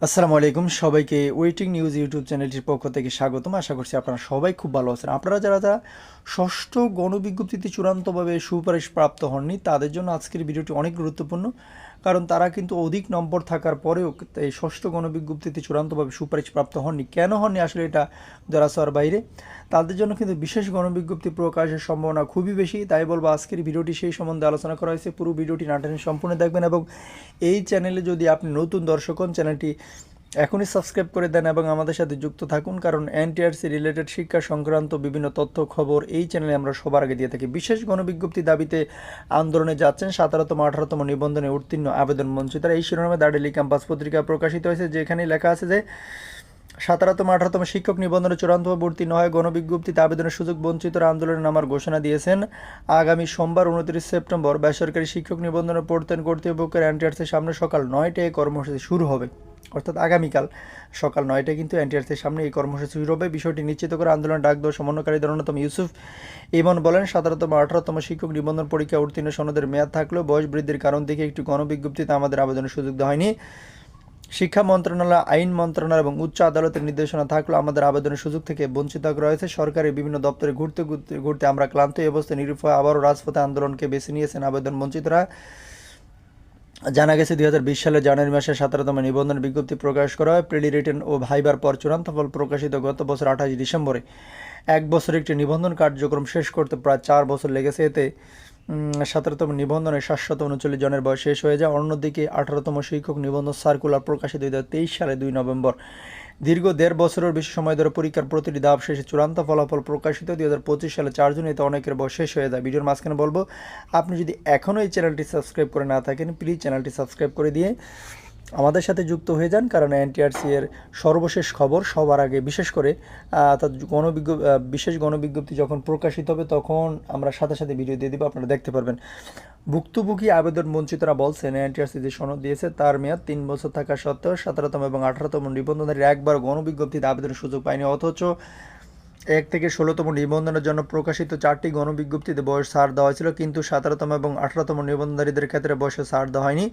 আসসালামু আলাইকুম সবাইকে ওয়েটিং নিউজ ইউটিউব চ্যানেলটির পক্ষ থেকে স্বাগতম। আশা করছি আপনারা সবাই খুব ভালো আছেন। আপনারা যারা যারা ষষ্ঠ গণবিজ্ঞপ্তিতে চূড়ান্তভাবে সুপারিশ প্রাপ্ত হননি তাদের জন্য আজকের ভিডিওটি অনেক গুরুত্বপূর্ণ, কারণ তারা কিন্তু অধিক নম্বর থাকার পরেও এই ষষ্ঠ গণবিজ্ঞপ্তিতে চূড়ান্তভাবে সুপারিশ প্রাপ্ত হননি। কেন হননি আসলে এটা ধরাছোঁয়ার বাইরে, তাদের জন্য কিন্তু বিশেষ গণবিজ্ঞপ্তি প্রকাশের সম্ভাবনা খুবই বেশি। তাই বলবো আজকের ভিডিওটি সেই সম্বন্ধে আলোচনা করা হয়েছে। পুরো ভিডিওটি না টেনে সম্পূর্ণ দেখবেন এবং এই চ্যানেলে যদি আপনি নতুন দর্শক হন চ্যানেলটি এখনই সাবস্ক্রাইব করে দেন এবং আমাদের সাথে যুক্ত থাকুন, কারণ এনটিআরসি রিলেটেড শিক্ষা সংক্রান্ত বিভিন্ন তথ্য খবর এই চ্যানেলে আমরা সবার আগে দিয়ে থাকি। বিশেষ গণবিজ্ঞপ্তি দাবিতে আন্দোলনে যাচ্ছেন 17তম 18তম নিবন্ধনে উত্তীর্ণ আবেদন বঞ্চিতরা, এই শিরোনামে দ্য ডেইলি ক্যাম্পাস পত্রিকা প্রকাশিত হয়েছে, যেখানে লেখা আছে যে 17তম 18তম শিক্ষক নিবন্ধনে চূড়ান্তভাবে উত্তীর্ণ হয় গণবিজ্ঞপ্তিতে আবেদনের সুযোগ বঞ্চিতরা আন্দোলনে নামার ঘোষণা দিয়েছেন। আগামী সোমবার 29 সেপ্টেম্বর বেসরকারি শিক্ষক নিবন্ধনে প্রত্যয়ন কর্তৃপক্ষের এনটিআরসির সামনে সকাল 9টায় কর্মসূচি শুরু হবে। অর্থাৎ আগামীকাল সকাল 9টায় কিন্তু এনটিআরসির সামনে এই কর্মসূচি শুরু হবে। বিষয়টি নিশ্চিত করে আন্দোলন ডাক দেওয়া সমন্বয়কারীদের অন্যতম ইউসুফ ইমন বলেন, 17তম 18তম শিক্ষক নিবন্ধন পরীক্ষা উত্তীর্ণ সনদের মেয়াদ থাকলেও বয়স বৃদ্ধির কারণ থেকে একটি গণবিজ্ঞপ্তিতে আমাদের আবেদনের সুযোগ দেওয়া হয়নি। শিক্ষা মন্ত্রণালয়, আইন মন্ত্রণালয় এবং উচ্চ আদালতের নির্দেশনা থাকলেও আমাদের আবেদনের সুযোগ থেকে বঞ্চিত রয়েছে। সরকারের বিভিন্ন দপ্তরে ঘুরতে ঘুরতে আমরা ক্লান্ত। এই অবস্থায় নিরুপায় আবারও রাজপথে আন্দোলনকে বেছে নিয়েছেন আবেদন বঞ্চিতরা। জানা গেছে 2020 সালের জানুয়ারি মাসে 17তম নিবন্ধন বিজ্ঞপ্তি প্রকাশ করা হয়। প্রিলি রিটেন ও ভাইবার পর চূড়ান্ত ফল প্রকাশিত গত বছর 28 ডিসেম্বরে। এক বছর একটি নিবন্ধন কার্যক্রম শেষ করতে প্রায় 4 বছর লেগেছে। এতে 17তম নিবন্ধনে 739 জনের বয়স শেষ হয়ে যায়। অন্যদিকে 18তম শিক্ষক নিবন্ধন সার্কুলার প্রকাশিত 2023 সালে 2 নভেম্বর। দীর্ঘ 1.5 বছরের বেশি সময় ধরে পরীক্ষার প্রতিটি ধাপ শেষে চূড়ান্ত ফলাফল প্রকাশিত 2025 সালে 4 জুন। এতে অনেকের বয়স শেষ হয়ে যায়। ভিডিওর মাঝখানে বলবো, আপনি যদি এখনও এই চ্যানেলটি সাবস্ক্রাইব করে না থাকেন প্লিজ চ্যানেলটি সাবস্ক্রাইব করে দিয়ে আমাদের সাথে যুক্ত হয়ে যান, কারণ এনটিআরসি এর সর্বশেষ খবর সবার আগে, বিশেষ করে তার বিশেষ গণবিজ্ঞপ্তি যখন প্রকাশিত হবে তখন আমরা সাথে সাথে ভিডিও দিয়ে দিব, আপনারা দেখতে পারবেন। ভুক্তভোগী আবেদন বঞ্চিতরা বলছেন, এনটিআরসি যে সনদ দিয়েছে তার মেয়াদ 3 বছর থাকা সত্ত্বেও 17তম এবং 18তম নিবন্ধনধারী একবার গণবিজ্ঞপ্তিতে আবেদনের সুযোগ পায়নি। অথচ 1 থেকে 16তম নিবন্ধনের জন্য প্রকাশিত 4টি গণবিজ্ঞপ্তিতে বয়স ছাড় দেওয়া হয়েছিল, কিন্তু 17তম এবং 18তম নিবন্ধনধারীদের ক্ষেত্রে বয়সে ছাড় দেওয়া হয়নি।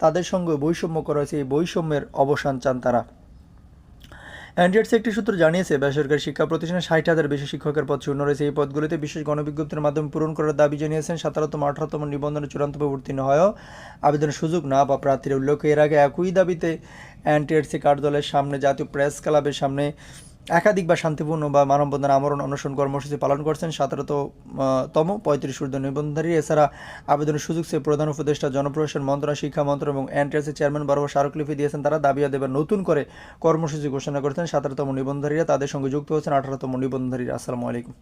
তাদের সঙ্গে বৈষম্য করা হয়েছে। এই বৈষম্যের অবসান চান তারা। এনটিআরসি একটি সূত্র জানিয়েছে, বেসরকারি শিক্ষা প্রতিষ্ঠানে 60,000 বেশি শিক্ষকের পদ শূন্য রয়েছে। এই পদগুলিতে বিশেষ গণবিজ্ঞপ্তির মাধ্যমে পূরণ করার দাবি জানিয়েছেন 17তম 18তম নিবন্ধনে চূড়ান্তভাবে উত্তীর্ণ হয়েও আবেদনের সুযোগ না বা প্রার্থীরা। উল্লেখ, এর আগে একই দাবিতে এনটিআরসি কার্যালয়ের সামনে, জাতীয় প্রেস ক্লাবের সামনে একাধিকবার শান্তিপূর্ণ বা মানববন্ধন, আমরণ, অনশন কর্মসূচি পালন করছেন 17তম 35 ঊর্ধ্ব নিবন্ধনধারী। এছাড়া আবেদনের সুযোগ চেয়ে প্রধান উপদেষ্টা, জনপ্রশাসন মন্ত্রণালয়, শিক্ষা মন্ত্রণালয় এবং এনটিআরসি চেয়ারম্যান বরাবর স্মারকলিপি দিয়েছেন। তারা দাবি আদায়ে নতুন করে কর্মসূচি ঘোষণা করেছেন 17তম নিবন্ধনধারীরা। তাদের সঙ্গে যুক্ত হচ্ছেন 18তম নিবন্ধনধারীরা। আসসালামু আলাইকুম।